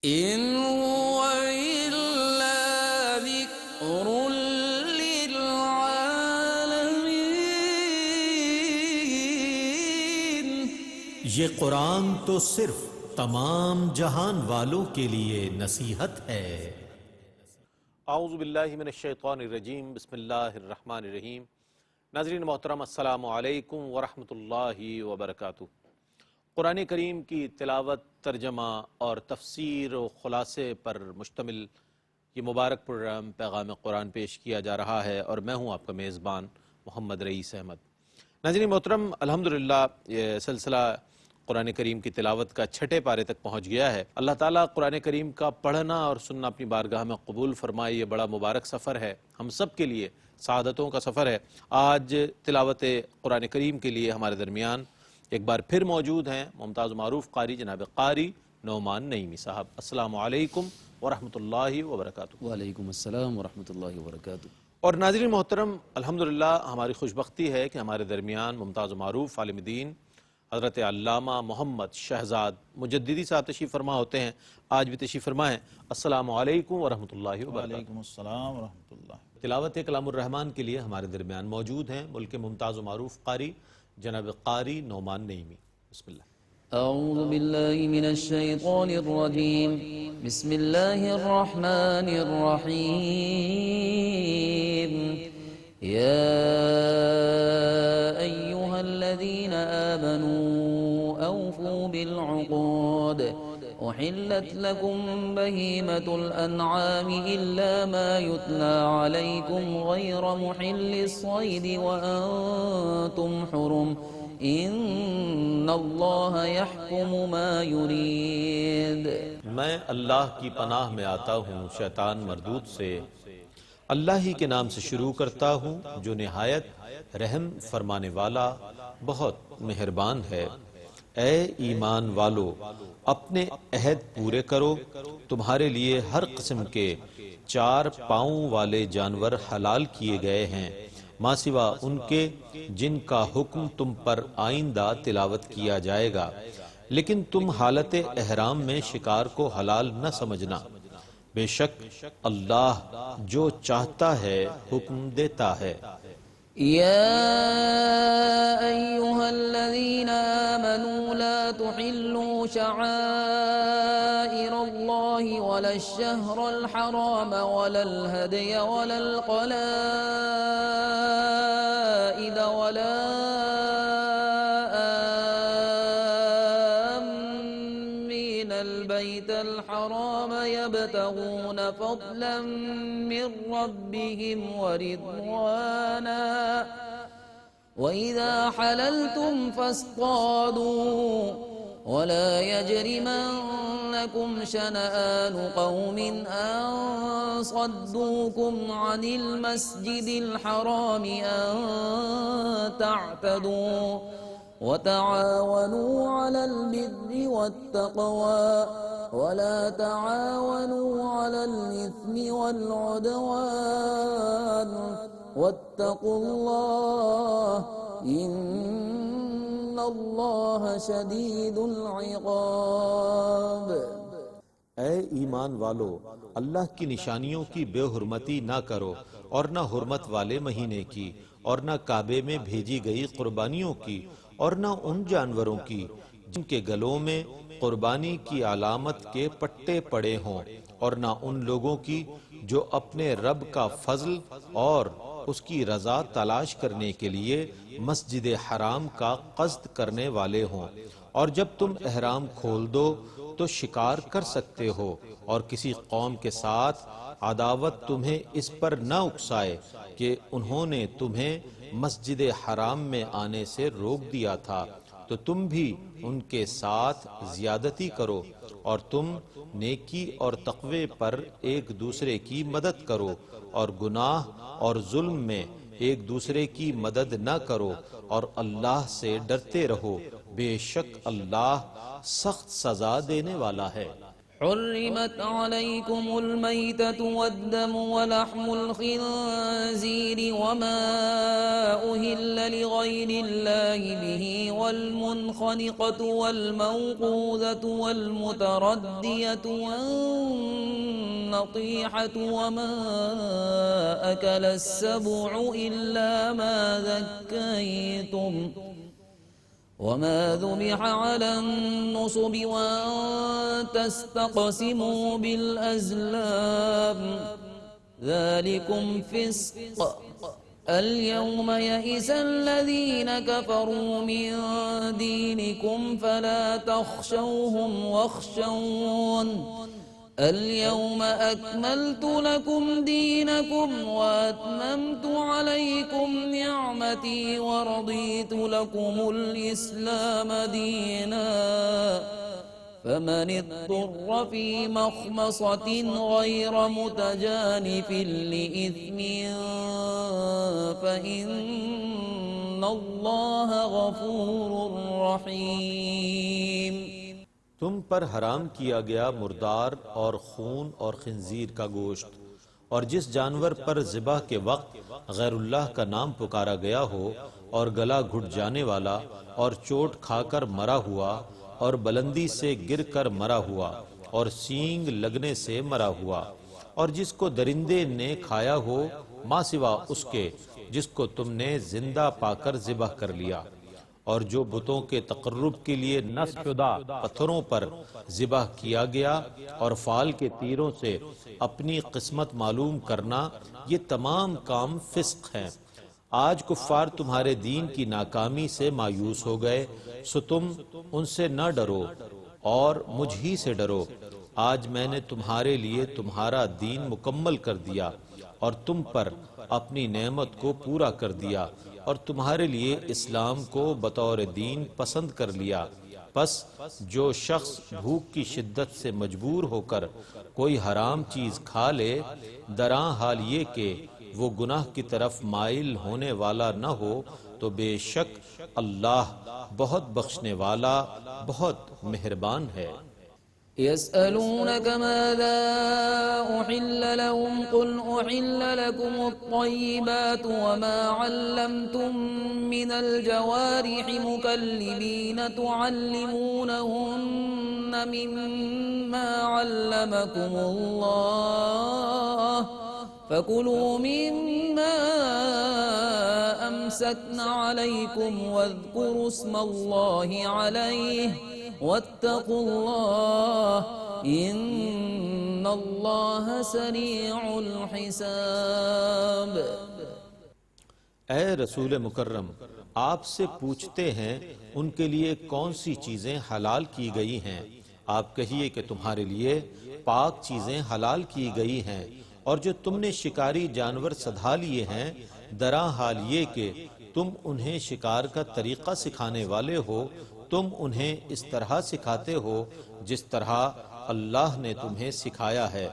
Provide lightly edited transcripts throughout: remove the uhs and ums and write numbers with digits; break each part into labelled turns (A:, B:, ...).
A: إن هو إلا ذكر للعالمين.
B: یہ قرآن تو صرف تمام جہان والوں کے لیے نصیحت ہے۔
C: اعوذ باللہ من الشیطان الرجیم، بسم اللہ الرحمن الرحیم۔ ناظرین محترم، السلام علیکم ورحمۃ اللہ وبرکاتہ۔ قرآن کریم کی تلاوت، ترجمہ اور تفسیر و خلاصے پر مشتمل یہ مبارک پروگرام پیغام قرآن پیش کیا جا رہا ہے، اور میں ہوں آپ کا میزبان محمد رئیس احمد۔ ناظرین محترم، الحمدللہ یہ سلسلہ قرآن کریم کی تلاوت کا 6 پارے تک پہنچ گیا ہے۔ اللہ تعالیٰ قرآن کریم کا پڑھنا اور سننا اپنی بارگاہ میں قبول فرمائے۔ یہ بڑا مبارک سفر ہے، ہم سب کے لیے سعادتوں کا سفر ہے۔ آج تلاوت قرآن کریم کے لیے ہمارے درمیان ایک بار پھر موجود ہیں ممتاز و معروف قاری جناب قاری نعمان نعیمی صاحب۔ السلام علیکم ورحمۃ اللہ وبرکاتہ۔
D: وعلیکم السلام ورحمۃ اللہ وبرکاتہ۔
C: اور ناظرین محترم، الحمدللہ ہماری خوش بختی ہے کہ ہمارے درمیان ممتاز و معروف عالم دین حضرت علامہ محمد شہزاد مجددی صاحب تشریف فرما ہوتے ہیں۔ آج بھی تشریف فرما ہیں۔ السلام علیکم ورحمۃ اللہ وبرکاتہ۔
E: وعلیکم السلام ورحمۃ اللہ۔
C: تلاوت کلام الرحمن کے لیے ہمارے درمیان موجود ہیں ملک ممتاز و معروف قاری جناب قاری نعمان نعیمی۔ بسم اللہ۔
D: اعوذ باللہ من الشیطان الرجیم، بسم اللہ الرحمن الرحیم۔ یا ایہا الذین آمنوا اوفوا بالعقود، أحلت لكم بهيمة الأنعام إلا ما يتلى عليكم غير محل الصيد وأنتم حرم إن الله يحكم ما يريد۔
C: میں اللہ کی پناہ میں آتا ہوں شیطان مردود سے۔ اللہ ہی کے نام سے شروع کرتا ہوں جو نہایت رحم فرمانے والا بہت مہربان ہے۔ اے ایمان والو، اپنے عہد پورے کرو۔ تمہارے لیے ہر قسم کے 4 پاؤں والے جانور حلال کیے گئے ہیں، ماں سوا ان کے جن کا حکم تم پر آئندہ تلاوت کیا جائے گا، لیکن تم حالت احرام میں شکار کو حلال نہ سمجھنا۔ بے شک اللہ جو چاہتا ہے حکم دیتا ہے۔
D: يا أيها الذين آمنوا لا تحلوا شعائر الله ولا الشهر الحرام ولا الهدي ولا القلائد ولا آمين البيت الحرام يبتغون فضلا من ربهم ورضوانا وإذا حللتم فاصطادوا ولا يجرمنكم شنآن قوم أن صدوكم عن المسجد الحرام أن تعتدوا وتعاونوا على البر والتقوى ولا تعاونوا على الإثم والعدوان واتقوا الله إن الله شديد العقاب۔
C: اے ایمان والو، اللہ کی نشانیوں کی بے حرمتی نہ کرو، اور نہ حرمت والے مہینے کی، اور نہ کعبے میں بھیجی گئی قربانیوں کی، اور نہ ان جانوروں کی جن کے گلوں میں قربانی کی علامت کے پٹے پڑے ہوں، اور نہ ان لوگوں کی جو اپنے رب کا فضل اور اس کی رضا تلاش کرنے کے لیے مسجد حرام کا قصد کرنے والے ہوں۔ اور جب تم احرام کھول دو تو شکار کر سکتے ہو، اور کسی قوم کے ساتھ عداوت تمہیں اس پر نہ اکسائے کہ انہوں نے تمہیں مسجد حرام میں آنے سے روک دیا تھا، تو تم بھی ان کے ساتھ زیادتی کرو، اور تم نیکی اور تقوی پر ایک دوسرے کی مدد کرو، اور گناہ اور ظلم میں ایک دوسرے کی مدد نہ کرو، اور اللہ سے ڈرتے رہو، بے شک اللہ سخت سزا دینے والا ہے۔
D: حرمت عليكم الميتة والدم ولحم الخنزير وما أهل لغير الله به والمنخنقة والموقوذة والمتردية والنطيحة وما أكل السبع إلا ما ذكيتم وما ذبح على النصب وأن تستقسموا بالأزلام ذلكم فسق اليوم يئس الذين كفروا من دينكم فلا تخشوهم واخشون اليوم أكملت لكم دينكم وأتممت عليكم نعمتي ورضيت لكم الإسلام دينا فمن اضطر في مخمصة غير متجانف لإثم فإن الله غفور رحيم
C: تم پر حرام کیا گیا مردار اور خون اور خنزیر کا گوشت، اور جس جانور پر ذبح کے وقت غیر اللہ کا نام پکارا گیا ہو اور گلا گھٹ جانے والا اور چوٹ کھا کر مرا ہوا اور بلندی سے گر کر مرا ہوا اور سینگ لگنے سے مرا ہوا، اور جس کو درندے نے کھایا ہو ما سوا اس کے جس کو تم نے زندہ پا کر ذبح کر لیا، اور جو بتوں کے تقرب کے لیے نصب شدہ پتھروں پر ذبح کیا گیا اور فال کے تیروں سے اپنی قسمت معلوم کرنا، یہ تمام کام فسق ہیں۔ آج کفار تمہارے دین کی ناکامی سے مایوس ہو گئے، سو تم ان سے نہ ڈرو اور مجھ ہی سے ڈرو۔ آج میں نے تمہارے لیے تمہارا دین مکمل کر دیا اور تم پر اپنی نعمت کو پورا کر دیا اور تمہارے لیے اسلام کو بطور دین پسند کر لیا۔ پس جو شخص بھوک کی شدت سے مجبور ہو کر کوئی حرام چیز کھا لے، دراں حال یہ کہ وہ گناہ کی طرف مائل ہونے والا نہ ہو، تو بے شک اللہ بہت بخشنے والا بہت مہربان ہے۔
D: يسألونك ماذا أحل لهم قل أحل لكم الطيبات وما علمتم من الجوارح مكلبين تعلمونهن مما علمكم الله فكلوا مما أمسكن عليكم واذكروا اسم الله عليه واتقوا الله ان اللہ سریع الحساب۔
C: اے رسول مکرم، آپ سے پوچھتے ہیں ان کے لیے کون سی چیزیں حلال کی گئی ہیں؟ آپ کہیے کہ تمہارے لیے پاک چیزیں حلال کی گئی ہیں، اور جو تم نے شکاری جانور سدھا لیے ہیں، دراں حال یہ کہ تم انہیں شکار کا طریقہ سکھانے والے ہو، تم انہیں اس طرح سکھاتے ہو جس طرح اللہ نے تمہیں سکھایا ہے،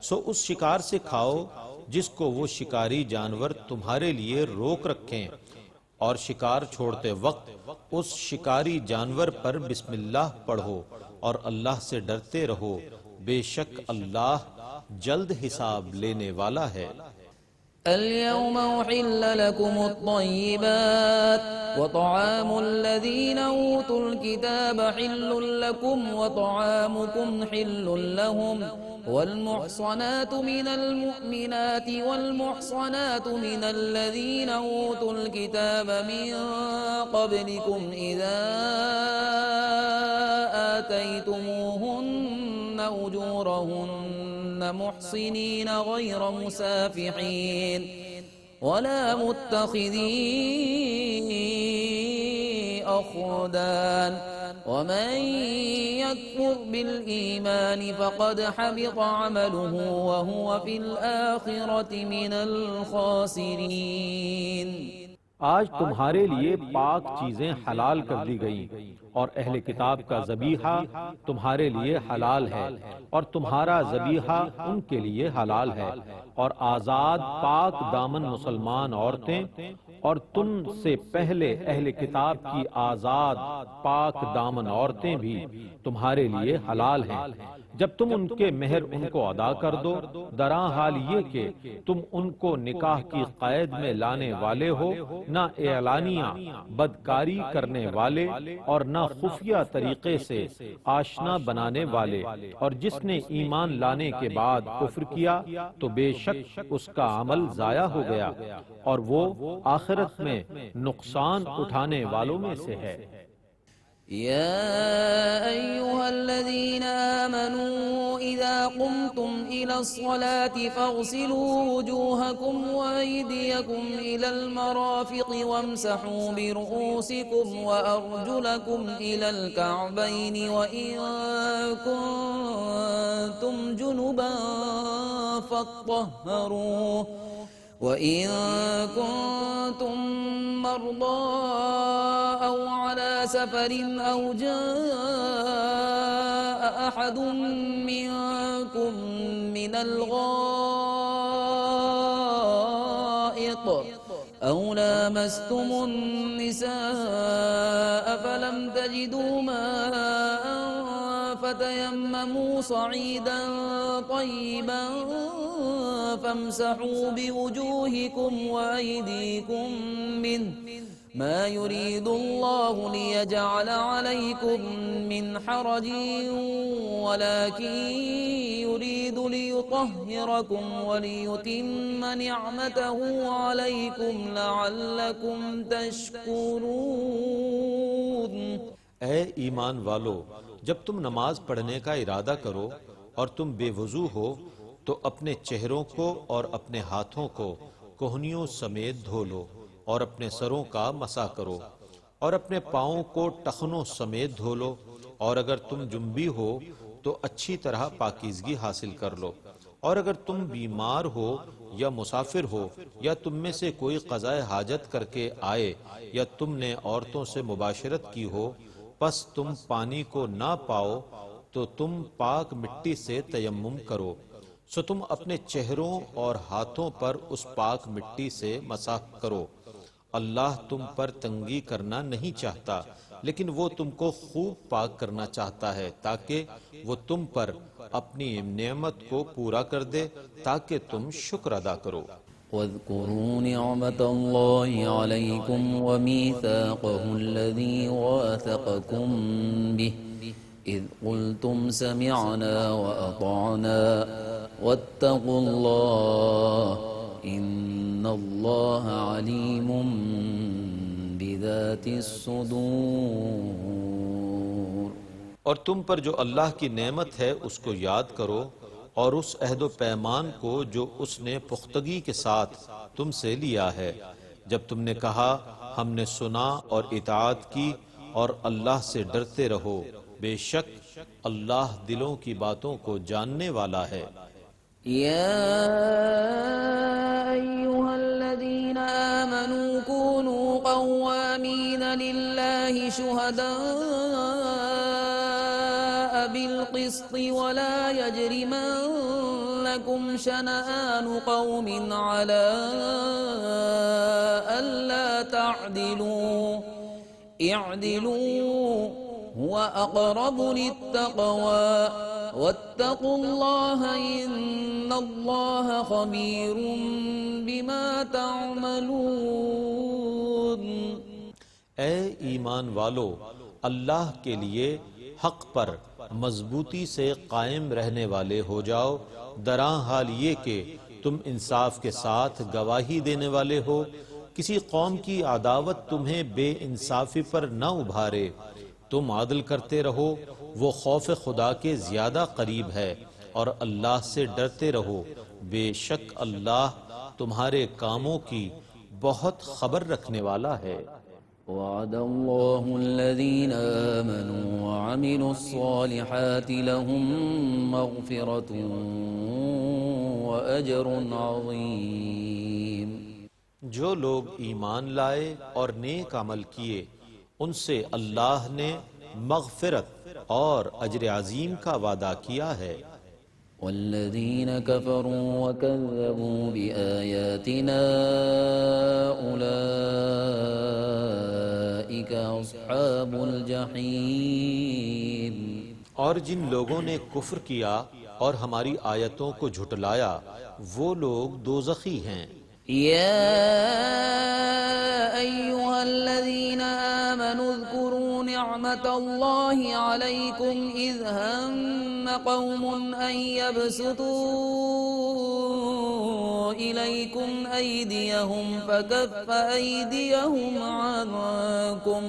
C: سو اس شکار سے کھاؤ جس کو وہ شکاری جانور تمہارے لیے روک رکھیں، اور شکار چھوڑتے وقت اس شکاری جانور پر بسم اللہ پڑھو اور اللہ سے ڈرتے رہو، بے شک اللہ جلد حساب لینے والا ہے۔
D: اليوم أحل لكم الطيبات وطعام الذين أوتوا الكتاب حل لكم وطعامكم حل لهم والمحصنات من المؤمنات والمحصنات من الذين أوتوا الكتاب من قبلكم إذا آتيتموهن أجورهن محصنين غير مسافحين ولا متخذي أخدان ومن يكفر بالإيمان فقد حبط عمله وهو في الآخرة من الخاسرين۔
F: آج تمہارے لیے پاک چیزیں حلال کر دی گئیں، اور اہل کتاب کا ذبیحہ تمہارے لیے حلال ہے، اور تمہارا ذبیحہ ان کے لیے حلال ہے، اور آزاد پاک دامن مسلمان عورتیں اور تم سے پہلے اہل کتاب کی آزاد پاک دامن عورتیں بھی تمہارے لیے حلال ہیں جب تم ان کے مہر ان کو ادا کر دو، دراں حال یہ کہ تم ان کو نکاح کی قید میں لانے والے ہو، نہ اعلانیہ بدکاری کرنے والے اور نہ خفیہ طریقے سے آشنا بنانے والے، اور جس نے ایمان لانے کے بعد کفر کیا تو بے شک اس کا عمل ضائع ہو گیا اور وہ آخرت میں نقصان اٹھانے والوں میں سے ہے۔
D: يا أيها الذين آمنوا إذا قمتم إلى الصلاة فاغسلوا وجوهكم وأيديكم إلى المرافق وامسحوا برؤوسكم وأرجلكم إلى الكعبين وإن كنتم جنبا فاطهروا وإن كنتم مرضى أو على سفر أو جاء أحد منكم من الغائط أو لامستم النساء فلم تجدوا ماء فتيمموا صعيدا طيبا فامسحوا بوجوهكم وأيديكم منه ما يريد الله ليجعل عليكم من حرج ولكن يريد ليطهركم وليتم نعمته عليكم لعلكم تشكرون۔
C: اے ایمان والو، جب تم نماز پڑھنے کا ارادہ کرو اور تم بے وضو ہو تو اپنے چہروں کو اور اپنے ہاتھوں کو کوہنیوں سمیت دھو لو اور اپنے سروں کا مسح کرو اور اپنے پاؤں کو ٹخنوں سمیت دھو لو، اور اگر تم جنبی ہو تو اچھی طرح پاکیزگی حاصل کر لو، اور اگر تم بیمار ہو یا مسافر ہو یا تم میں سے کوئی قضاء حاجت کر کے آئے یا تم نے عورتوں سے مباشرت کی ہو، پس تم پانی کو نہ پاؤ تو تم پاک مٹی سے تیمم کرو، سو تم اپنے چہروں اور ہاتھوں پر اس پاک مٹی سے مسح کرو۔ اللہ تم پر تنگی کرنا نہیں چاہتا، لیکن وہ تم کو خوب پاک کرنا چاہتا ہے تاکہ وہ تم پر اپنی نعمت کو پورا کر دے تاکہ تم شکر ادا کرو۔
D: واذكروا نعمة الله عليكم وميثاقه الذي واثقكم به إذ قلتم سمعنا وأطعنا واتقوا الله إن الله عليم بذات الصدور۔
C: اور تم پر جو اللہ کی نعمت ہے اس کو یاد کرو اور اس عہد و پیمان کو جو اس نے پختگی کے ساتھ تم سے لیا ہے، جب تم نے کہا ہم نے سنا اور اطاعت کی اور اللہ سے ڈرتے رہو، بے شک اللہ دلوں کی باتوں کو جاننے والا ہے۔
D: يا أيها الذين آمنوا كونوا قوامين لله شهداء بالقسط ولا يجرمنكم شنآن قوم على ألا تعدلوا اعدلوا هو أقرب للتقوى واتقوا الله إن الله خبير بما تعملون۔
C: اے ایمان والو، اللہ کے لیے حق پر مضبوطی سے قائم رہنے والے ہو جاؤ، دراں حال یہ کہ تم انصاف کے ساتھ گواہی دینے والے ہو، کسی قوم کی عداوت تمہیں بے انصافی پر نہ ابھارے، تم عادل کرتے رہو، وہ خوف خدا کے زیادہ قریب ہے، اور اللہ سے ڈرتے رہو، بے شک اللہ تمہارے کاموں کی بہت خبر رکھنے والا ہے۔
D: وعد الله الذين آمنوا وعملوا الصالحات لهم مغفرة وأجر عظيم۔
C: جو لوگ ایمان لائے اور نیک عمل کیے ان سے اللہ نے مغفرت اور اجر عظیم کا وعدہ کیا ہے۔
D: والذين كفروا وكذبوا بآياتنا أولئك أصحاب الجحيم
C: اور جن لوگوں نے کفر کیا اور ہماری آیتوں کو جھٹلایا وہ لوگ دوزخی ہیں۔
D: يا أيها الذين آمنوا اذكروا نعمة الله عليكم إذ هم قوم أن يبسطوا إليكم أيديهم فكف أيديهم عنكم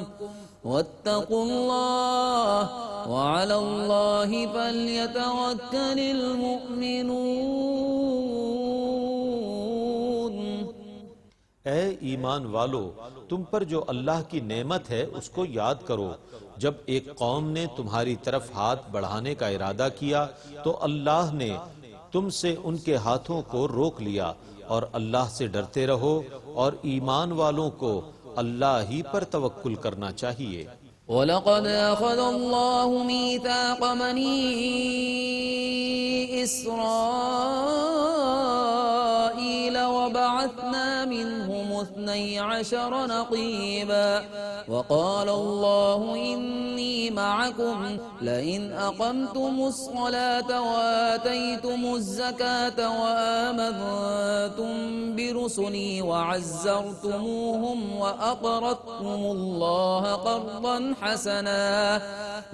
D: واتقوا الله وعلى الله فليتوكل المؤمنون۔
C: اے ایمان والو، تم پر جو اللہ کی نعمت ہے اس کو یاد کرو۔ جب ایک قوم نے تمہاری طرف ہاتھ بڑھانے کا ارادہ کیا تو اللہ نے تم سے ان کے ہاتھوں کو روک لیا، اور اللہ سے ڈرتے رہو، اور ایمان والوں کو اللہ ہی پر توکل کرنا چاہیے۔
D: وَلَقَدْ أَخَذَ اللَّهُ مِيثَاقَ بَنِي إِسْرَائِيلَ وَبَعَثْنَا مِنْهُمُ 12 نَقِيبًا وَقَالَ اللَّهُ إِنِّي مَعَكُمْ لَئِنْ أَقَمْتُمُ الصَّلَاةَ وَآتَيْتُمُ الزَّكَاةَ وَآمَنْتُمْ بِرُسُلِي وَعَزَّرْتُمُوهُمْ وَأَقْرَضْتُمُ اللَّهَ قَرْضًا حَسَنًا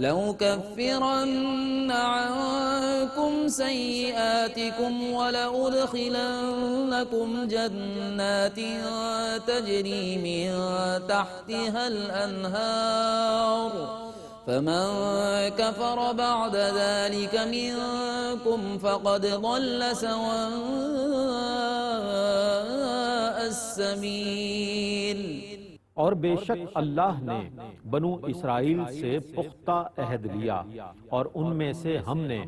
D: لَأُكَفِّرَنَّ عَنْكُمْ سَيِّئَاتِكُمْ وَلَأُدْخِلَنَّكُمْ جَنَّاتٍ تَجْرِي مِنْ تَحْتِهَا الْأَنْهَارُ فَمَنْ كَفَرَ بَعْدَ ذَلِكَ مِنْكُمْ فَقَدْ ضَلَّ سَوَاءَ السَّبِيلِ۔
F: اور بے شک اللہ نے بنو اسرائیل سے پختہ عہد لیا، اور ان میں سے ہم نے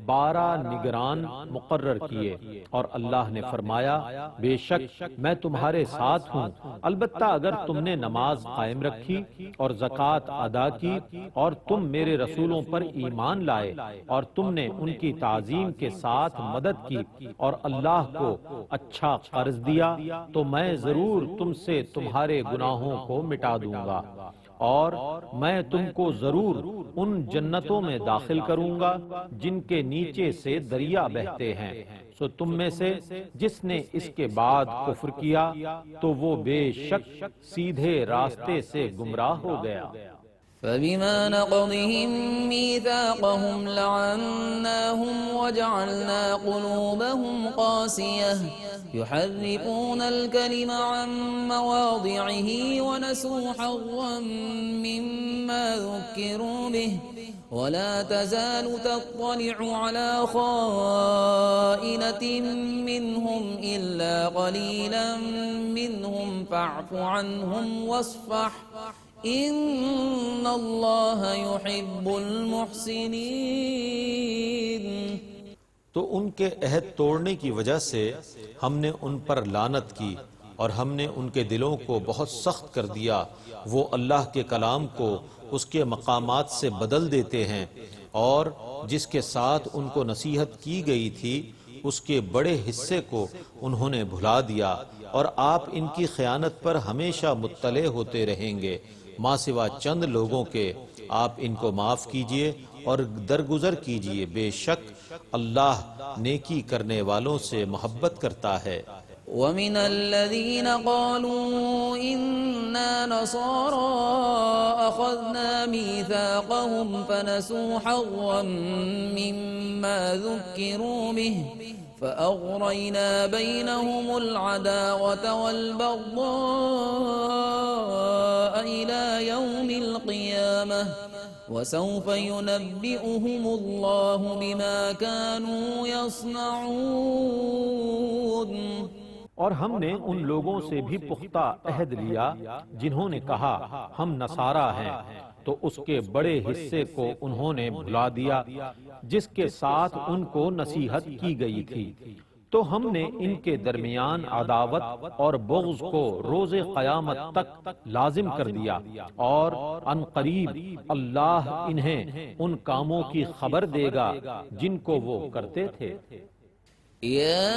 F: 12 نگران مقرر کیے، اور اللہ نے فرمایا بے شک میں تمہارے ساتھ ہوں، البتہ اگر تم نے نماز قائم رکھی اور زکوٰۃ ادا کی اور تم میرے رسولوں پر ایمان لائے اور تم نے ان کی تعظیم کے ساتھ مدد کی اور اللہ کو اچھا قرض دیا تو میں ضرور تم سے تمہارے گناہوں کو مٹا دوں گا، اور میں تم کو ضرور ان جنتوں میں داخل کروں گا جن کے نیچے سے دریا بہتے ہیں۔ سو تم میں سے جس نے اس کے بعد کفر کیا تو وہ بے شک سیدھے راستے سے گمراہ ہو گیا۔
D: فبما نقضهم ميثاقهم لعناهم وجعلنا قلوبهم قاسية يحرفون الكلم عن مواضعه ونسوا حظا مما ذكروا به ولا تزال تطلع على خائنة منهم إلا قليلا منهم فاعف عنهم واصفح ان اللہ یحب المحسنین۔
C: تو ان کے عہد توڑنے کی وجہ سے ہم نے ان پر لعنت کی اور ہم نے ان کے دلوں کو بہت سخت کر دیا، وہ اللہ کے کلام کو اس کے مقامات سے بدل دیتے ہیں، اور جس کے ساتھ ان کو نصیحت کی گئی تھی اس کے بڑے حصے کو انہوں نے بھلا دیا، اور آپ ان کی خیانت پر ہمیشہ مطلع ہوتے رہیں گے۔ ماں سوا چند لوگوں کے آپ ان کو معاف کیجئے اور درگزر کیجئے، بے شک اللہ نیکی کرنے والوں سے محبت کرتا ہے۔
D: وَمِنَ الَّذِينَ قَالُوا إِنَّا نَصَارَى أَخَذْنَا مِيثَاقَهُمْ فَنَسُوا حَظًّا مِّمَّا ذُكِّرُوا بِهِ فَأَغْرَيْنَا بَيْنَهُمُ الْعَدَاوَةَ وَالْبَغْضَاءَ إِلَى يَوْمِ الْقِيَامَةِ وَسَوْفَ يُنَبِّئُهُمُ اللَّهُ بِمَا كَانُوا يَصْنَعُونَ۔
F: اور ہم نے ان لوگوں سے بھی پختہ عہد لیا جنہوں نے کہا ہم نصارہ ہیں، تو اس کے بڑے حصے کو انہوں نے بھلا دیا جس کے ساتھ ان کو نصیحت کی گئی تھی، تو ہم نے ان کے درمیان عداوت اور بغض کو روز قیامت تک لازم کر دیا، اور ان قریب اللہ انہیں ان کاموں کی خبر دے گا جن کو وہ کرتے تھے۔
D: يا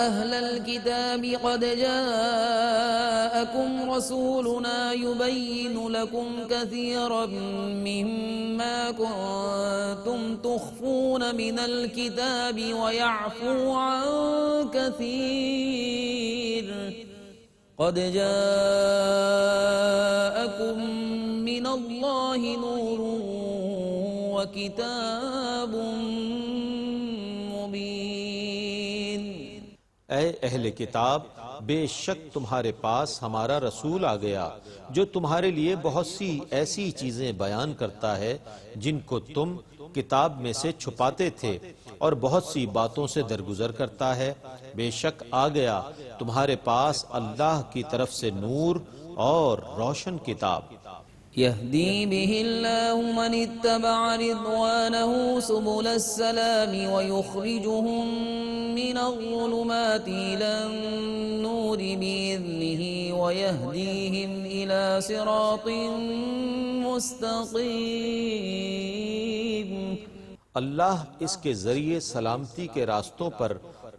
D: أهل الكتاب قد جاءكم رسولنا يبين لكم كثيرا مما كنتم تخفون من الكتاب ويعفو عن كثير قد جاءكم من الله نور وكتاب
C: اے اہل کتاب، بے شک تمہارے پاس ہمارا رسول آ گیا جو تمہارے لیے بہت سی ایسی چیزیں بیان کرتا ہے جن کو تم کتاب میں سے چھپاتے تھے، اور بہت سی باتوں سے درگزر کرتا ہے۔ بے شک آ گیا تمہارے پاس اللہ کی طرف سے نور اور روشن کتاب۔
D: يهدي به الله من اتبع رضوانه سبل السلام ويخرجهم من الظلمات إلى النور بإذنه ويهديهم إلى صراط مستقيم۔
C: اللہ اس کے ذریعے سلامتی کے راستوں پر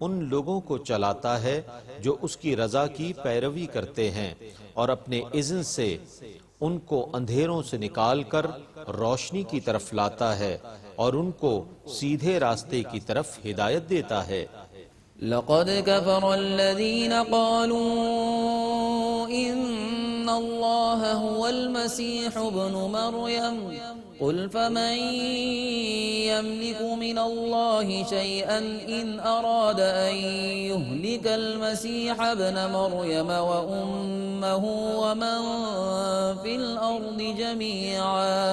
C: ان لوگوں کو چلاتا ہے جو اس کی رضا کی پیروی کرتے ہیں، اور اپنے اذن سے ان کو اندھیروں سے نکال کر روشنی کی طرف لاتا ہے، اور ان کو سیدھے راستے کی طرف ہدایت دیتا ہے۔
D: لقد كفر الذين قالوا إن الله هو المسيح ابن مريم قل فمن يملك من الله شيئا إن أراد أن يهلك المسيح ابن مريم وأمه ومن في الأرض جميعا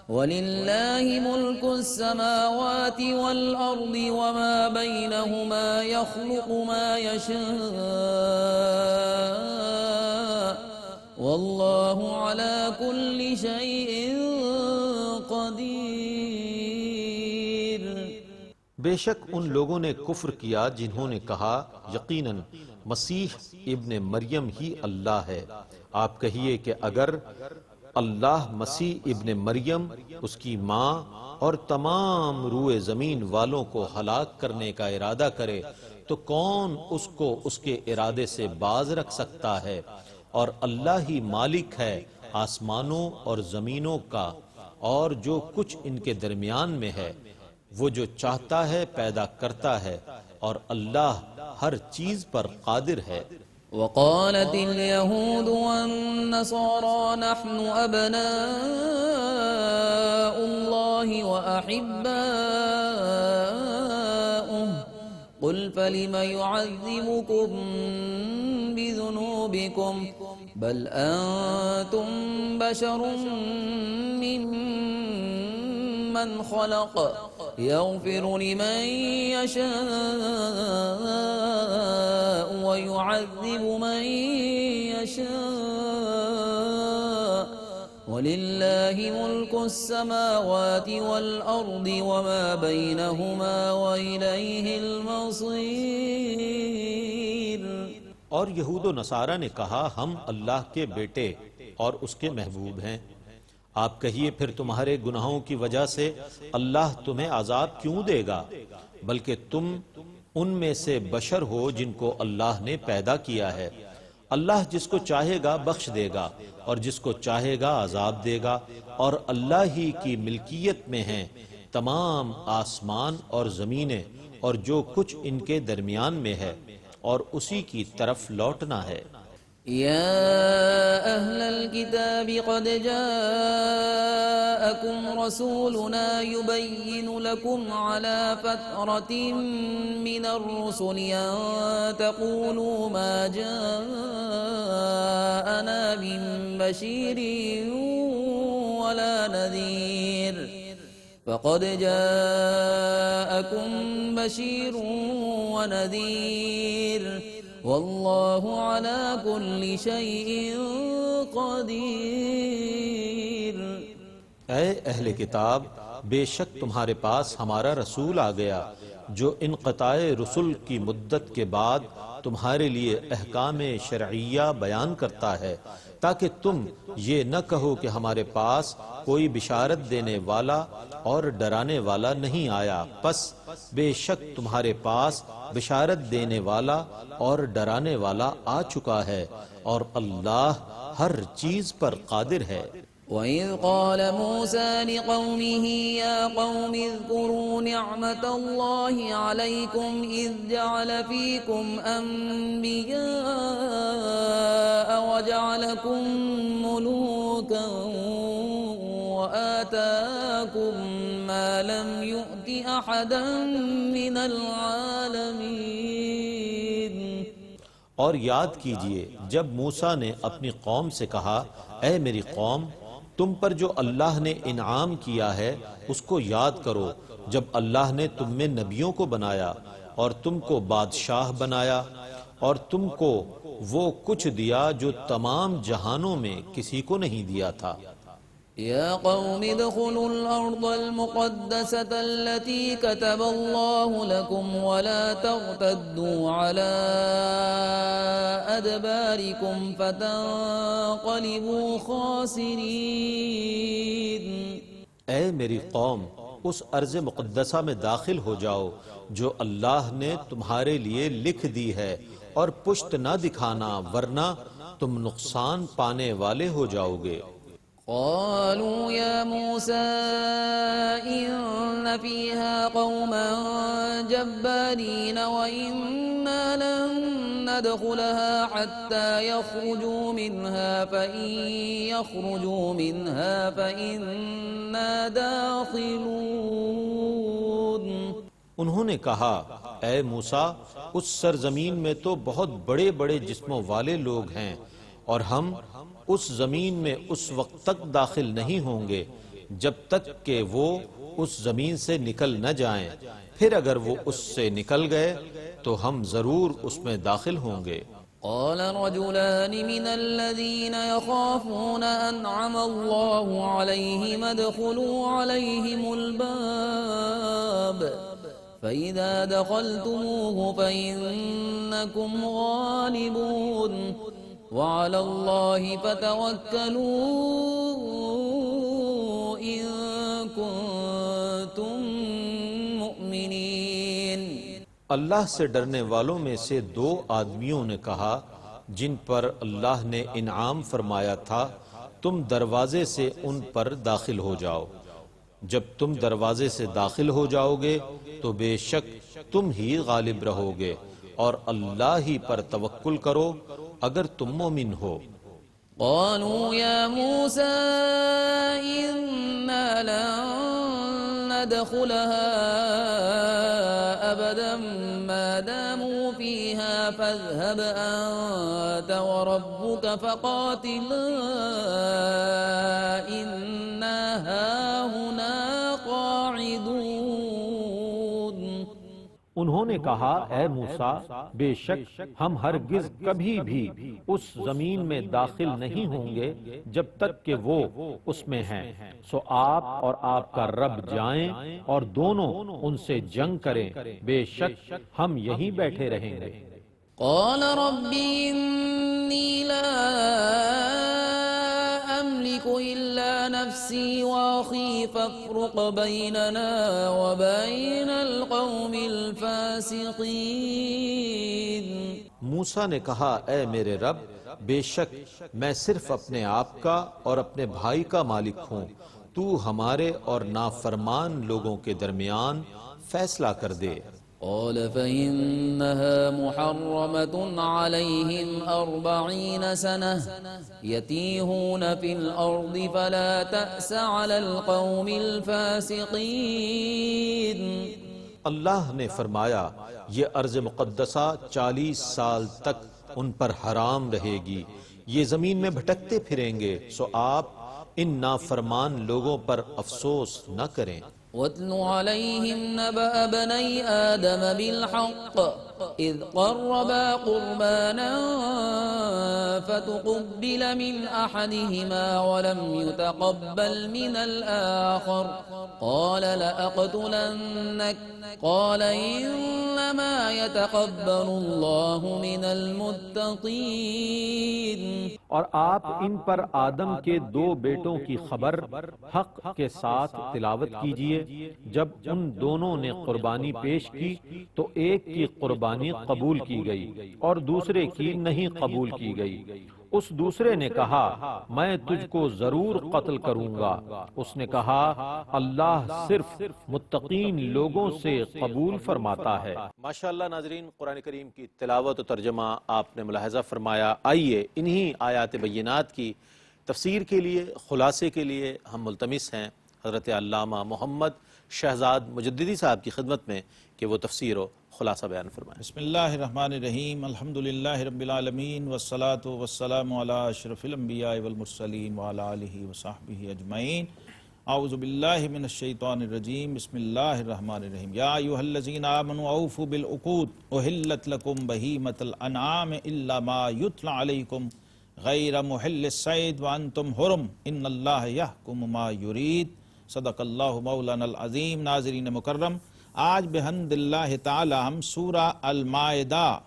D: وَلِلَّهِ مُلْكُ السَّمَاوَاتِ وَالْأَرْضِ وَمَا بَيْنَهُمَا يَخْلُقُ مَا يَشَاءُ وَاللَّهُ عَلَى كُلِّ شَيْءٍ قَدِيرٌ۔
C: بے شک ان لوگوں نے کفر کیا جنہوں نے کہا یقیناً مسیح ابن مریم ہی اللہ ہے۔ آپ کہیے کہ اگر اللہ مسیح ابن مریم، اس کی ماں اور تمام روئے زمین والوں کو ہلاک کرنے کا ارادہ کرے تو کون اس کو اس کے ارادے سے باز رکھ سکتا ہے؟ اور اللہ ہی مالک ہے آسمانوں اور زمینوں کا اور جو کچھ ان کے درمیان میں ہے۔ وہ جو چاہتا ہے پیدا کرتا ہے، اور اللہ ہر چیز پر قادر ہے۔
D: وقالت اليهود والنصارى نحن أبناء الله وأحباؤه قل فلم يعذبكم بذنوبكم بل أنتم بشر ممن خلق يغفر لمن يشاء ويعذب من يشاء ولله ملك السماوات والأرض وما بينهما وإليه المصير۔
C: اور یہود و نصارہ نے کہا ہم اللہ کے بیٹے اور اس کے محبوب ہیں۔ آپ کہیے پھر تمہارے گناہوں کی وجہ سے اللہ تمہیں عذاب کیوں دے گا؟ بلکہ تم ان میں سے بشر ہو جن کو اللہ نے پیدا کیا ہے۔ اللہ جس کو چاہے گا بخش دے گا اور جس کو چاہے گا عذاب دے گا، اور اللہ ہی کی ملکیت میں ہیں تمام آسمان اور زمینیں اور جو کچھ ان کے درمیان میں ہے، اور اسی کی طرف لوٹنا ہے۔
D: يا أهل الكتاب قد جاءكم رسولنا يبين لكم على فترة من الرسل أن تقولوا ما جاءنا من بشير ولا نذير فقد جاءكم بشير ونذير واللہ علی کل شیء قدیر۔
C: اے اہل کتاب، بے شک تمہارے پاس ہمارا رسول آ گیا جو انقطاع رسل کی مدت کے بعد تمہارے لیے احکام شرعیہ بیان کرتا ہے، تاکہ تم یہ نہ کہو کہ ہمارے پاس کوئی بشارت دینے والا اور ڈرانے والا نہیں آیا، پس بے شک تمہارے پاس بشارت دینے والا اور ڈرانے والا آ چکا ہے، اور اللہ ہر چیز پر قادر ہے۔
D: وَإِذْ قَالَ مُوسَى لِقَوْمِهِ يَا قَوْمِ اذْكُرُوا نِعْمَةَ اللَّهِ عَلَيْكُمْ إِذْ جَعَلَ فِيكُمْ أَنْبِيَاءَ وَجَعَلَكُمْ مُلُوكًا وَآتَاكُمْ مَا لَمْ يُؤْتِ أَحَدًا مِنَ الْعَالَمِينَ۔
C: اور یاد کیجئے جب موسیٰ نے اپنی قوم سے کہا، اے میری قوم، تم پر جو اللہ نے انعام کیا ہے اس کو یاد کرو، جب اللہ نے تم میں نبیوں کو بنایا اور تم کو بادشاہ بنایا اور تم کو وہ کچھ دیا جو تمام جہانوں میں کسی کو نہیں دیا تھا۔
D: يا قوم ادخلوا الأرض المقدسة التي كتب الله لكم ولا ترتدوا على أدباركم فتنقلبوا خاسرين۔
C: اے میری قوم، اس ارض مقدسہ میں داخل ہو جاؤ جو اللہ نے تمہارے لیے لکھ دی ہے، اور پشت نہ دکھانا ورنہ تم نقصان پانے والے ہو جاؤ گے۔
D: قالوا يا موسى إن فيها قوما جبارين وإنا لن ندخلها حتى يخرجوا منها فإن يخرجوا منها فإنا داخلون۔
C: انہوں نے کہا، اے موسیٰ، اس سرزمین میں تو بہت بڑے بڑے جسموں والے لوگ ہیں، اور ہم اس زمین میں اس وقت تک داخل نہیں ہوں گے جب تک کہ وہ اس زمین سے نکل نہ جائیں، پھر اگر وہ اس سے نکل گئے تو ہم ضرور اس میں داخل ہوں گے۔
D: قال رجلان من الذين يخافون أنعم الله عليهم ادخلوا عليهم الباب فإذا دخلتموه فإنكم غالبون وعلى الله فتوكلوا إن كنتم مؤمنين۔
C: اللہ سے ڈرنے والوں میں سے دو آدمیوں نے کہا جن پر اللہ نے انعام فرمایا تھا، تم دروازے سے ان پر داخل ہو جاؤ، جب تم دروازے سے داخل ہو جاؤ گے تو بے شک تم ہی غالب رہو گے، اور اللہ ہی پر توکل کرو اگر تم مومن ہو۔
D: قالوا يا موسى إنا لن ندخلها أبدا ما داموا فيها فاذهب أنت وربك فقاتلا إنا هاهنا قاعدون۔
F: انہوں نے کہا، اے موسیٰ، بے شک ہم ہرگز کبھی بھی اس زمین میں داخل نہیں ہوں گے جب تک کہ وہ اس میں ہیں، سو آپ اور آپ کا رب جائیں اور دونوں ان سے جنگ کریں، بے شک ہم یہیں بیٹھے رہیں گے۔
D: قال رب إني لا أملك إلا نفسي وأخي فافرق بيننا وبين القوم الفاسقين۔
C: موسیٰ نے کہا، اے میرے رب، بے شک میں صرف اپنے آپ کا اور اپنے بھائی کا مالک ہوں، تو ہمارے اور نافرمان لوگوں کے درمیان فیصلہ کر دے۔
D: قال فإنها محرمة عليهم 40 سنة يتيهون في الأرض فلا تأس على القوم الفاسقين۔
C: اللہ نے فرمایا، یہ ارض مقدسہ 40 سال تک ان پر حرام رہے گی، یہ زمین میں بھٹکتے پھریں گے، سو آپ ان نافرمان لوگوں پر افسوس نہ کریں۔
D: واتل عليهم نبأ بني آدم بالحق إذ قربا قربانا فتقبل من أحدهما ولم يتقبل من الآخر قال لأقتلنك قال إنما يتقبل الله من المتقين۔
F: اور آپ ان پر آدم کے 2 بیٹوں کی خبر حق کے ساتھ تلاوت کیجئے۔ جب ان دونوں نے قربانی پیش کی تو ایک کی قربانی قبول کی گئی اور دوسرے کی نہیں قبول کی گئی۔ اس دوسرے نے کہا میں تجھ کو ضرور قتل کروں گا۔ اس نے کہا اللہ صرف متقین لوگوں سے قبول فرماتا ہے۔
C: ماشاءاللہ ناظرین، قرآن کریم کی تلاوت و ترجمہ آپ نے ملاحظہ فرمایا۔ آئیے انہی آیات بینات کی تفسیر کے لیے، خلاصے کے لیے ہم ملتمس ہیں حضرت علامہ محمد شہزاد مجددی صاحب کی خدمت میں کہ وہ تفسیر و خلاصہ بیان فرمائیں۔
E: بسم اللہ الرحمن الرحیم، الحمدللہ رب العالمین، والصلاة والسلام علی اشرف الانبیاء والمرسلین وعلی آلہ وصحبہ اجمعین۔ اعوذ باللہ من الشیطان الرجیم، بسم اللہ الرحمن الرحیم۔ یا ایھا الذین آمنوا اوفوا بالعقود احلت لکم بہیمۃ الانعام الا ما یتلی علیکم غیر محل الصید وانتم حرم ان اللہ یحکم ما یرید، صدق اللہ مولانا العظیم۔ ناظرین مکرم، آج بحمد اللہ تعالی ہم سورہ المائدہ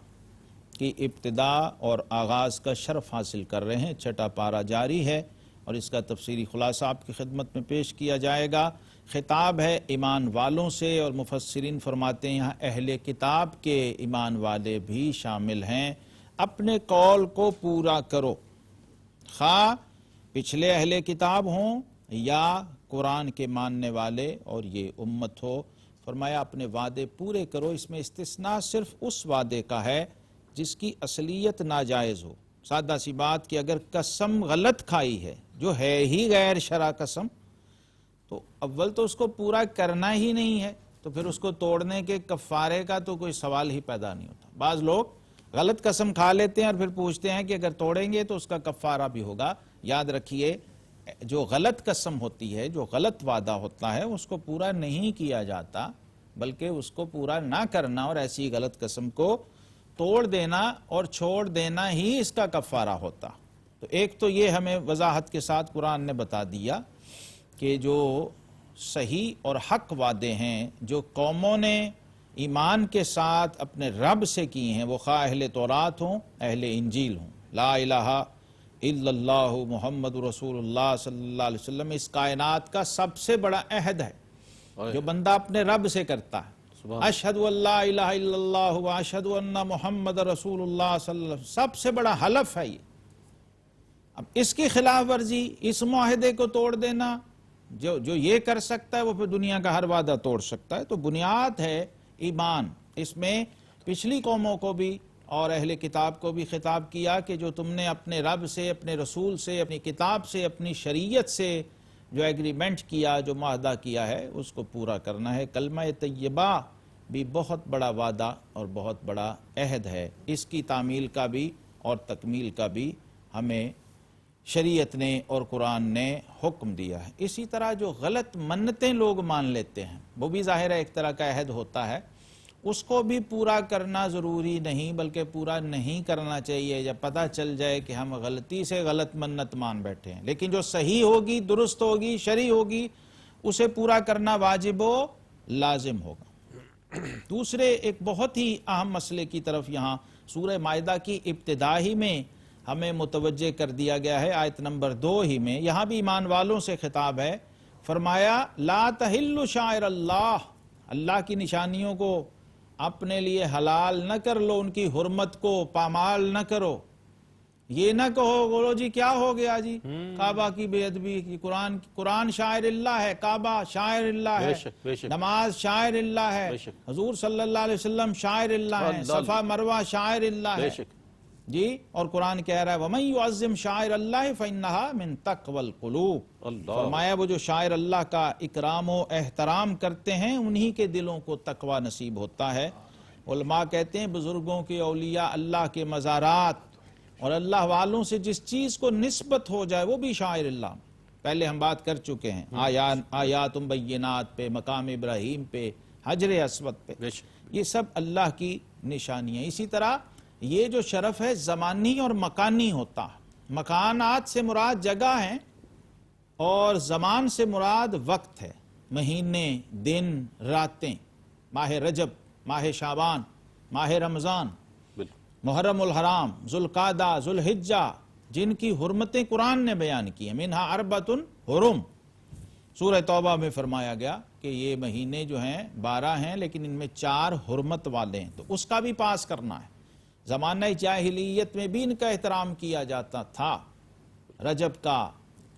E: کی ابتدا اور آغاز کا شرف حاصل کر رہے ہیں۔ 6واں پارہ جاری ہے اور اس کا تفسیری خلاصہ آپ کی خدمت میں پیش کیا جائے گا۔ خطاب ہے ایمان والوں سے، اور مفسرین فرماتے ہیں یہاں اہل کتاب کے ایمان والے بھی شامل ہیں۔ اپنے قول کو پورا کرو، خواہ پچھلے اہل کتاب ہوں یا قرآن کے ماننے والے اور یہ امت ہو۔ فرمایا اپنے وعدے پورے کرو۔ اس میں استثناء صرف اس وعدے کا ہے جس کی اصلیت ناجائز ہو۔ سادہ سی بات کہ اگر قسم غلط کھائی ہے جو ہے ہی غیر شرع قسم، تو اول تو اس کو پورا کرنا ہی نہیں ہے، تو پھر اس کو توڑنے کے کفارے کا تو کوئی سوال ہی پیدا نہیں ہوتا۔ بعض لوگ غلط قسم کھا لیتے ہیں اور پھر پوچھتے ہیں کہ اگر توڑیں گے تو اس کا کفارہ بھی ہوگا۔ یاد رکھیے جو غلط قسم ہوتی ہے، جو غلط وعدہ ہوتا ہے، اس کو پورا نہیں کیا جاتا، بلکہ اس کو پورا نہ کرنا اور ایسی غلط قسم کو توڑ دینا اور چھوڑ دینا ہی اس کا کفارہ ہوتا۔ تو ایک تو یہ ہمیں وضاحت کے ساتھ قرآن نے بتا دیا کہ جو صحیح اور حق وعدے ہیں جو قوموں نے ایمان کے ساتھ اپنے رب سے کی ہیں، وہ خواہ اہل تورات ہوں اہل انجیل ہوں، لا الہ الا اللہ محمد رسول اللہ صلی اللہ علیہ وسلم اس کائنات کا سب سے بڑا عہد ہے جو بندہ اپنے رب سے کرتا ہے۔ اشہد ان لا الہ الا اللہ و اشہد ان محمد رسول اللہ صلی اللہ علیہ وسلم، سب سے بڑا حلف ہے یہ۔ اب اس کی خلاف ورزی، اس معاہدے کو توڑ دینا، جو یہ کر سکتا ہے وہ پھر دنیا کا ہر وعدہ توڑ سکتا ہے۔ تو بنیاد ہے ایمان۔ اس میں پچھلی قوموں کو بھی اور اہل کتاب کو بھی خطاب کیا کہ جو تم نے اپنے رب سے، اپنے رسول سے، اپنی کتاب سے، اپنی شریعت سے جو ایگریمنٹ کیا، جو معاہدہ کیا ہے، اس کو پورا کرنا ہے۔ کلمہ طیبہ بھی بہت بڑا وعدہ اور بہت بڑا عہد ہے، اس کی تعمیل کا بھی اور تکمیل کا بھی ہمیں شریعت نے اور قرآن نے حکم دیا ہے۔ اسی طرح جو غلط منتیں لوگ مان لیتے ہیں، وہ بھی ظاہر ہے ایک طرح کا عہد ہوتا ہے، اس کو بھی پورا کرنا ضروری نہیں، بلکہ پورا نہیں کرنا چاہیے جب پتہ چل جائے کہ ہم غلطی سے غلط منت مان بیٹھے ہیں۔ لیکن جو صحیح ہوگی، درست ہوگی، شرعی ہوگی، اسے پورا کرنا واجب و لازم ہوگا۔ دوسرے ایک بہت ہی اہم مسئلے کی طرف یہاں سورہ مائدہ کی ابتدا ہی میں ہمیں متوجہ کر دیا گیا ہے، آیت نمبر 2 ہی میں، یہاں بھی ایمان والوں سے خطاب ہے۔ فرمایا لا تحل شعائر اللہ، اللہ کی نشانیوں کو اپنے لیے حلال نہ کر لو، ان کی حرمت کو پامال نہ کرو۔ یہ نہ کہو بولو جی کیا ہو گیا جی، کعبہ کی بے ادبی کی، قرآن شاعر اللہ ہے، کعبہ شاعر اللہ ہے، نماز شاعر اللہ ہے، حضور صلی اللہ علیہ وسلم شاعر اللہ ہے، صفا مروہ شاعر اللہ ہے جی۔ اور قرآن کہہ رہا ہے وَمَن يُعَظِّمْ شَعَائِرَ اللَّهِ فَإِنَّهَا مِن تَقْوَى الْقُلُوبِ، فرمایا وہ جو شاعر اللہ کا اکرام و احترام کرتے ہیں انہی کے دلوں کو تقوی نصیب ہوتا ہے۔ علماء کہتے ہیں بزرگوں کے، اولیاء اللہ کے مزارات اور اللہ والوں سے جس چیز کو نسبت ہو جائے وہ بھی شاعر اللہ۔ پہلے ہم بات کر چکے ہیں آیات بینات پہ، مقام ابراہیم پہ، حجر اسود پہ، یہ سب اللہ کی نشانی ہے۔ اسی طرح یہ جو شرف ہے زمانی اور مکانی ہوتا ہے، مکانات سے مراد جگہ ہیں اور زمان سے مراد وقت ہے، مہینے، دن، راتیں، ماہ رجب، ماہ شعبان، ماہ رمضان، محرم الحرام، ذوالقعدہ، ذوالحجہ، جن کی حرمتیں قرآن نے بیان کی ہیں، منہا اربعۃ حرم۔ سورہ توبہ میں فرمایا گیا کہ یہ مہینے جو ہیں 12 ہیں لیکن ان میں 4 حرمت والے ہیں، تو اس کا بھی پاس کرنا ہے۔ زمانہ جاہلیت میں بھی ان کا احترام کیا جاتا تھا، رجب کا،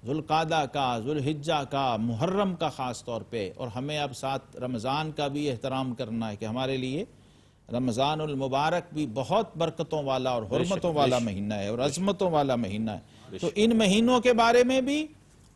E: ذوالقعدہ کا، ذوالحجہ کا، محرم کا خاص طور پہ، اور ہمیں اب ساتھ رمضان کا بھی احترام کرنا ہے کہ ہمارے لیے رمضان المبارک بھی بہت برکتوں والا اور حرمتوں والا مہینہ ہے اور عظمتوں والا مہینہ ہے۔ تو ان مہینوں کے بارے میں بھی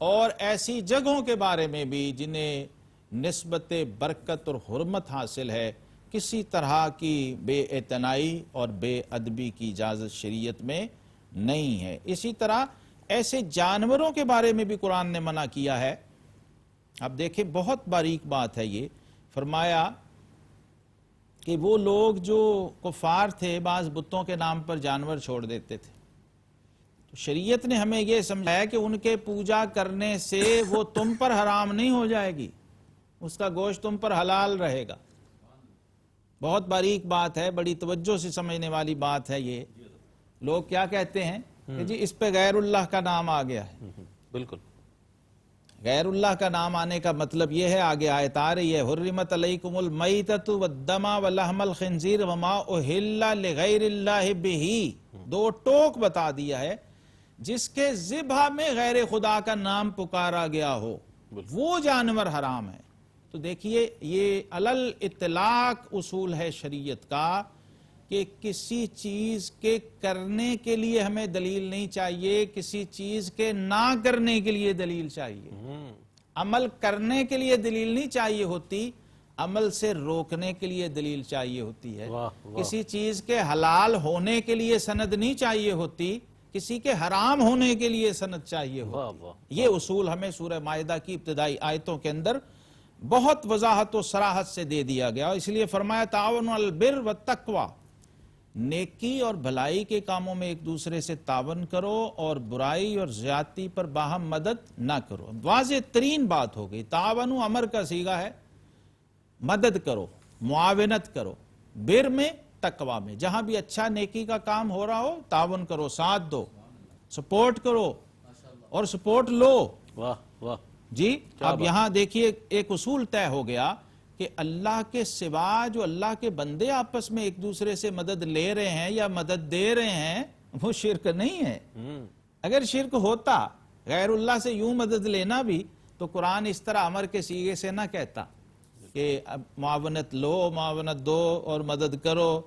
E: اور ایسی جگہوں کے بارے میں بھی جنہیں نسبت برکت اور حرمت حاصل ہے، کسی طرح کی بے اعتنائی اور بے ادبی کی اجازت شریعت میں نہیں ہے۔ اسی طرح ایسے جانوروں کے بارے میں بھی قرآن نے منع کیا ہے۔ اب دیکھیں بہت باریک بات ہے یہ، فرمایا کہ وہ لوگ جو کفار تھے بعض بتوں کے نام پر جانور چھوڑ دیتے تھے، تو شریعت نے ہمیں یہ سمجھایا کہ ان کے پوجا کرنے سے وہ تم پر حرام نہیں ہو جائے گی، اس کا گوشت تم پر حلال رہے گا۔ بہت باریک بات ہے، بڑی توجہ سے سمجھنے والی بات ہے یہ۔ لوگ کیا کہتے ہیں کہ جی اس پہ غیر اللہ کا نام آ گیا ہے۔
C: بالکل
E: غیر اللہ کا نام آنے کا مطلب یہ ہے، آگے آیت آ رہی ہے، حرمت علیکم المیتۃ والدم ولحم الخنزیر وما اہل لغیر اللہ بہ، 2 ٹوک بتا دیا ہے، جس کے ذبح میں غیر خدا کا نام پکارا گیا ہو وہ جانور حرام ہے۔ تو دیکھیے یہ علل اطلاق اصول ہے شریعت کا کہ کسی چیز کے کرنے کے لیے ہمیں دلیل نہیں چاہیے، کسی چیز کے نہ کرنے کے لیے دلیل چاہیے۔ عمل کرنے کے لیے دلیل نہیں چاہیے ہوتی، عمل سے روکنے کے لیے دلیل چاہیے ہوتی ہے۔ کسی چیز کے حلال ہونے کے لیے سند نہیں چاہیے ہوتی، کسی کے حرام ہونے کے لیے سند چاہیے ہوتی۔ یہ اصول ہمیں سورہ مائدہ کی ابتدائی آیتوں کے اندر بہت وضاحت و صراحت سے دے دیا گیا، اس لیے فرمایا تعاونوا علی البر والتقوی، نیکی اور بھلائی کے کاموں میں ایک دوسرے سے تعاون کرو اور برائی اور زیادتی پر باہم مدد نہ کرو۔ واضح ترین بات ہو گئی، تعاون امر کا صیغہ ہے، مدد کرو، معاونت کرو، بر میں تقوی میں، جہاں بھی اچھا نیکی کا کام ہو رہا ہو تعاون کرو، ساتھ دو، سپورٹ کرو اور سپورٹ لو۔
C: واہ واہ
E: جی اب یہاں دیکھیے ایک اصول طے ہو گیا کہ اللہ کے سوا جو اللہ کے بندے آپس میں ایک دوسرے سے مدد لے رہے ہیں یا مدد دے رہے ہیں وہ شرک نہیں ہے۔ اگر شرک ہوتا غیر اللہ سے یوں مدد لینا بھی تو قرآن اس طرح امر کے صیغے سے نہ کہتا کہ معاونت لو، معاونت دو اور مدد کرو،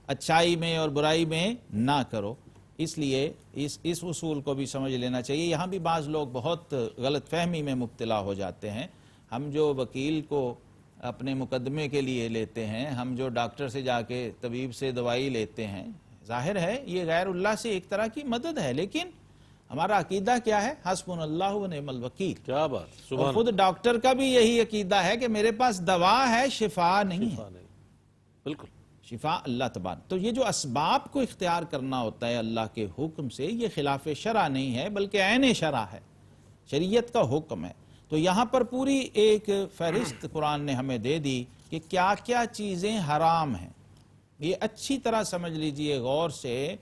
E: اچھائی میں اور برائی میں نہ کرو۔ اس لیے اس اصول کو بھی سمجھ لینا چاہیے۔ یہاں بھی بعض لوگ بہت غلط فہمی میں مبتلا ہو جاتے ہیں۔ ہم جو وکیل کو اپنے مقدمے کے لیے لیتے ہیں، ہم جو ڈاکٹر سے جا کے طبیب سے دوائی لیتے ہیں، ظاہر ہے یہ غیر اللہ سے ایک طرح کی مدد ہے، لیکن ہمارا عقیدہ کیا ہے؟ حسبنا اللہ و نعم الوکیل۔
C: کیا بات،
E: اور خود ڈاکٹر کا بھی یہی عقیدہ ہے کہ میرے پاس دوا ہے، شفا نہیں ہے۔
C: بالکل
E: شفا اللہ تبارک۔ تو یہ جو اسباب کو اختیار کرنا ہوتا ہے اللہ کے حکم سے، یہ خلاف شرع نہیں ہے بلکہ عین شرع ہے، شریعت کا حکم ہے۔ تو یہاں پر پوری ایک فہرست قرآن نے ہمیں دے دی کہ کیا کیا چیزیں حرام ہیں۔ یہ اچھی طرح سمجھ لیجئے غور سے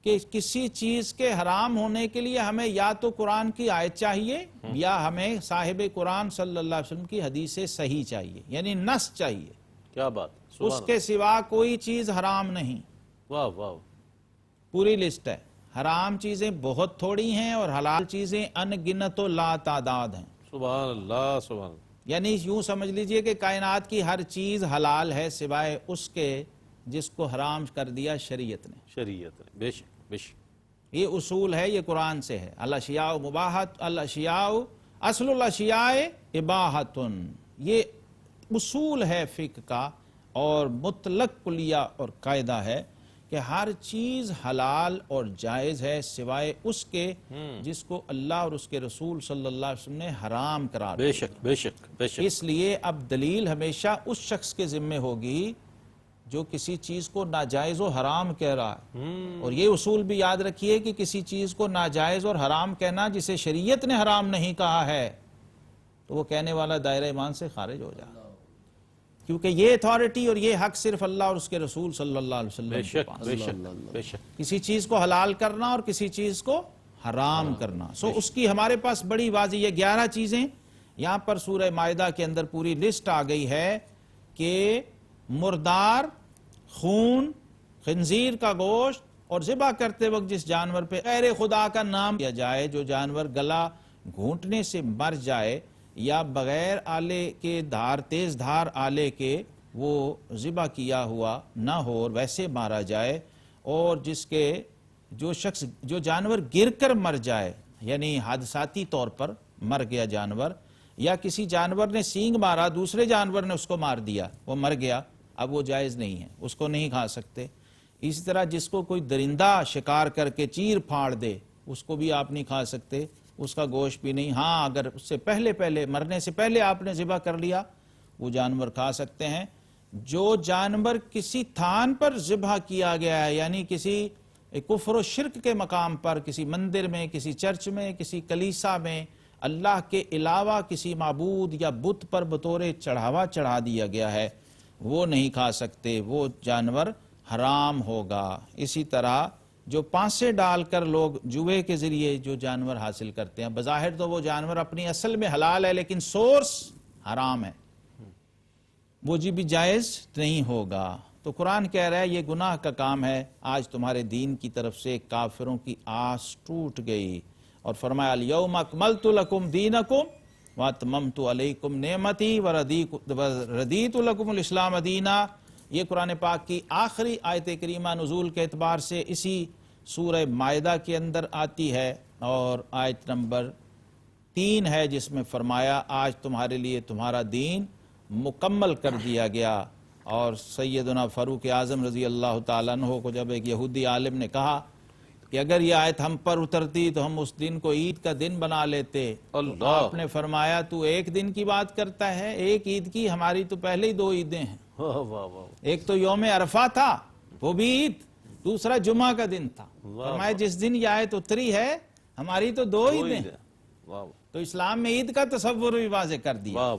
E: کہ کسی چیز کے حرام ہونے کے لیے ہمیں یا تو قرآن کی آیت چاہیے یا ہمیں صاحب قرآن صلی اللہ علیہ وسلم کی حدیث صحیح چاہیے، یعنی نص چاہیے۔
C: کیا بات،
E: اس کے سوا کوئی چیز حرام نہیں۔
C: واہ واہ،
E: پوری لسٹ ہے۔ حرام چیزیں بہت تھوڑی ہیں اور حلال چیزیں ان گنت و لا تعداد ہیں۔
C: سبحان اللہ سبحان اللہ۔
E: یعنی یوں سمجھ لیجئے کہ کائنات کی ہر چیز حلال ہے سوائے اس کے جس کو حرام کر دیا شریعت نے۔
C: شریعت ہے، بے شک بے شک۔
E: یہ اصول ہے، یہ قرآن سے ہے۔ الاشیاء مباحت، الاشیاء اصل الاشیاء اباحۃ، یہ اصول ہے فقہ کا اور مطلق کلیہ اور قاعدہ ہے کہ ہر چیز حلال اور جائز ہے سوائے اس کے جس کو اللہ اور اس کے رسول صلی اللہ علیہ وسلم نے حرام قرار دیا۔
C: بے شک بے شک بے شک۔
E: اس لیے اب دلیل ہمیشہ اس شخص کے ذمہ ہوگی جو کسی چیز کو ناجائز و حرام کہہ رہا ہے، اور یہ اصول بھی یاد رکھیے کہ کسی چیز کو ناجائز اور حرام کہنا جسے شریعت نے حرام نہیں کہا ہے تو وہ کہنے والا دائرہ ایمان سے خارج ہو جائے، کیونکہ یہ اتھارٹی اور یہ حق صرف اللہ اور اس کے رسول صلی اللہ علیہ وسلم کے پاس ہے۔
C: بے شک
E: کسی چیز کو حلال کرنا اور کسی چیز کو حرام کرنا، اس کی ہمارے پاس بڑی واضح یہ 11 چیزیں یہاں پر سورہ مائدہ کے اندر پوری لسٹ آ گئی ہے کہ مردار، خون، خنزیر کا گوشت اور ذبح کرتے وقت جس جانور پہ غیر خدا کا نام لیا جائے، جو جانور گلا گھونٹنے سے مر جائے یا بغیر آلے کے تیز دھار آلے کے وہ ذبح کیا ہوا نہ ہو اور ویسے مارا جائے، اور جو جانور گر کر مر جائے یعنی حادثاتی طور پر مر گیا جانور، یا کسی جانور نے سینگ مارا دوسرے جانور نے اس کو مار دیا وہ مر گیا، اب وہ جائز نہیں ہے، اس کو نہیں کھا سکتے۔ اسی طرح جس کو کوئی درندہ شکار کر کے چیر پھاڑ دے اس کو بھی آپ نہیں کھا سکتے، اس کا گوشت بھی نہیں۔ ہاں اگر اس سے پہلے مرنے سے پہلے آپ نے ذبح کر لیا وہ جانور کھا سکتے ہیں۔ جو جانور کسی تھان پر ذبح کیا گیا ہے یعنی کسی کفر و شرک کے مقام پر، کسی مندر میں، کسی چرچ میں، کسی کلیسا میں اللہ کے علاوہ کسی معبود یا بت پر بطور چڑھاوا چڑھا دیا گیا ہے وہ نہیں کھا سکتے، وہ جانور حرام ہوگا۔ اسی طرح جو پانسے ڈال کر لوگ جوئے کے ذریعے جو جانور حاصل کرتے ہیں، بظاہر تو وہ جانور اپنی اصل میں حلال ہے لیکن سورس حرام ہے، وہ بھی جائز نہیں ہوگا۔ تو قرآن کہہ رہا ہے یہ گناہ کا کام ہے، آج تمہارے دین کی طرف سے کافروں کی آس ٹوٹ گئی، اور فرمایا الیوم اکملت لکم دینکم واتممت علیکم نعمتی وردیت لکم الاسلام دینا۔ یہ قرآن پاک کی آخری آیت کریمہ نزول کے اعتبار سے اسی سورہ مائدہ کے اندر آتی ہے، اور آیت نمبر 3 ہے جس میں فرمایا آج تمہارے لیے تمہارا دین مکمل کر دیا گیا۔ اور سیدنا فاروق اعظم رضی اللہ تعالیٰ عنہ کو جب ایک یہودی عالم نے کہا کہ اگر یہ آیت ہم پر اترتی تو ہم اس دن کو عید کا دن بنا لیتے، آپ نے فرمایا تو ایک دن کی بات کرتا ہے، ایک عید کی، ہماری تو پہلے ہی 2 عیدیں ہیں، ایک تو یوم عرفہ تھا وہ بھی عید، دوسرا جمعہ کا دن تھا، فرمایا جس دن یہ آیت اتری ہے ہماری تو 2 عیدیں ہیں۔ تو اسلام میں عید کا تصور بھی واضح کر دیا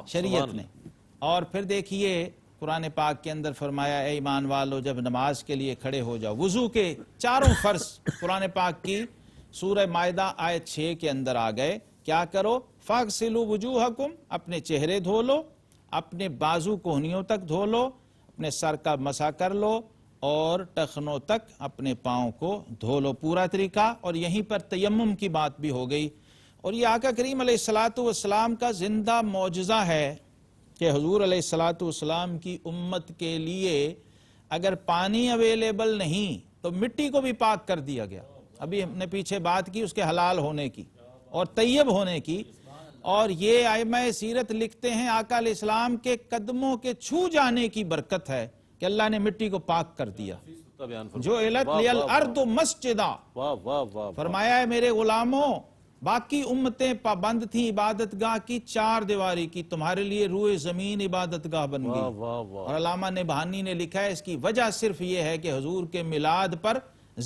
E: شریعت نے۔ اور پھر دیکھیے قرآن پاک کے اندر فرمایا اے ایمان والو جب نماز کے لیے کھڑے ہو جاؤ، وضو کے 4 فرض قرآن پاک کی سورہ مائدہ آیت 6 کے اندر آ گئے، کیا کرو؟ فاغسلوا وجوہکم، اپنے چہرے دھو لو، اپنے بازو کوہنیوں تک دھو لو، اپنے سر کا مسح کر لو، اور ٹخنوں تک اپنے پاؤں کو دھو لو، پورا طریقہ۔ اور یہیں پر تیمم کی بات بھی ہو گئی، اور یہ آقا کریم علیہ السلام کا زندہ معجزہ ہے کہ حضور علیہ السلام کی امت کے لیے اگر پانی اویلیبل نہیں تو مٹی کو بھی پاک کر دیا گیا۔ ابھی ہم نے پیچھے بات کی اس کے حلال ہونے کی اور طیب ہونے کی، اور یہ ائمہ سیرت لکھتے ہیں آقا علیہ السلام کے قدموں کے چھو جانے کی برکت ہے کہ اللہ نے مٹی کو پاک کر دیا۔ جو علت الارض مسجدا، فرمایا ہے میرے غلاموں باقی امتیں پابند تھیں عبادت گاہ کی 4 دیواری کی، تمہارے لیے روئے زمین عبادت گاہ بن گئی۔ اور علامہ نبہانی نے لکھا ہے اس کی وجہ صرف یہ ہے کہ حضور کے میلاد پر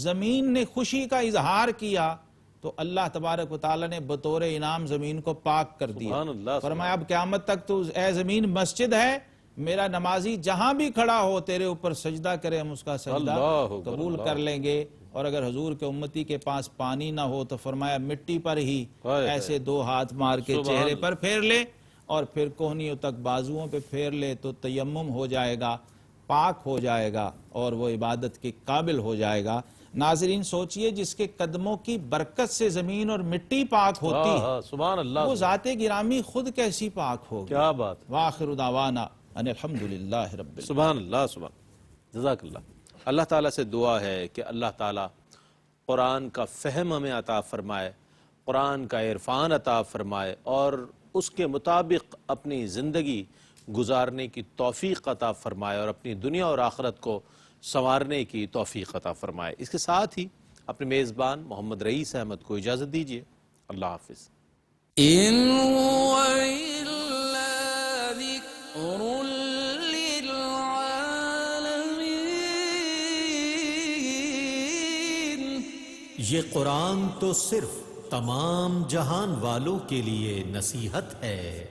E: زمین نے خوشی کا اظہار کیا تو اللہ تبارک و تعالی نے بطور انعام زمین کو پاک کر دیا۔ فرمایا اب قیامت تک تو اے زمین مسجد ہے، میرا نمازی جہاں بھی کھڑا ہو تیرے اوپر سجدہ کرے ہم اس کا سجدہ قبول کر لیں گے۔ اور اگر حضور کے امتی کے پاس پانی نہ ہو تو فرمایا مٹی پر ہی ایسے 2 ہاتھ مار کے چہرے پر پھیر لے، اور پھر کوہنیوں تک بازوؤں پہ پھیر لے تو تیمم ہو جائے گا، پاک ہو جائے گا اور وہ عبادت کے قابل ہو جائے گا۔ ناظرین سوچئے جس کے قدموں کی برکت سے زمین اور مٹی پاک ہوتی ہے،
C: سبحان اللہ،
E: وہ ذات گرامی خود کیسی پاک ہوگی۔
C: کیا بات۔
E: وآخر دعوانا ان الحمدللہ رب العالمین۔
C: سبحان اللہ، سبحان، جزاک اللہ۔ اللہ تعالیٰ سے دعا ہے کہ اللہ تعالیٰ قرآن کا فہم ہمیں عطا فرمائے، قرآن کا عرفان عطا فرمائے، اور اس کے مطابق اپنی زندگی گزارنے کی توفیق عطا فرمائے، اور اپنی دنیا اور آخرت کو سنوارنے کی توفیق عطا فرمائے۔ اس کے ساتھ ہی اپنے میزبان محمد رئیس احمد کو اجازت دیجیے۔ اللہ حافظ۔
A: إن هو إلا ذكر للعالمين
B: یہ قرآن تو صرف تمام جہان والوں کے لیے نصیحت ہے۔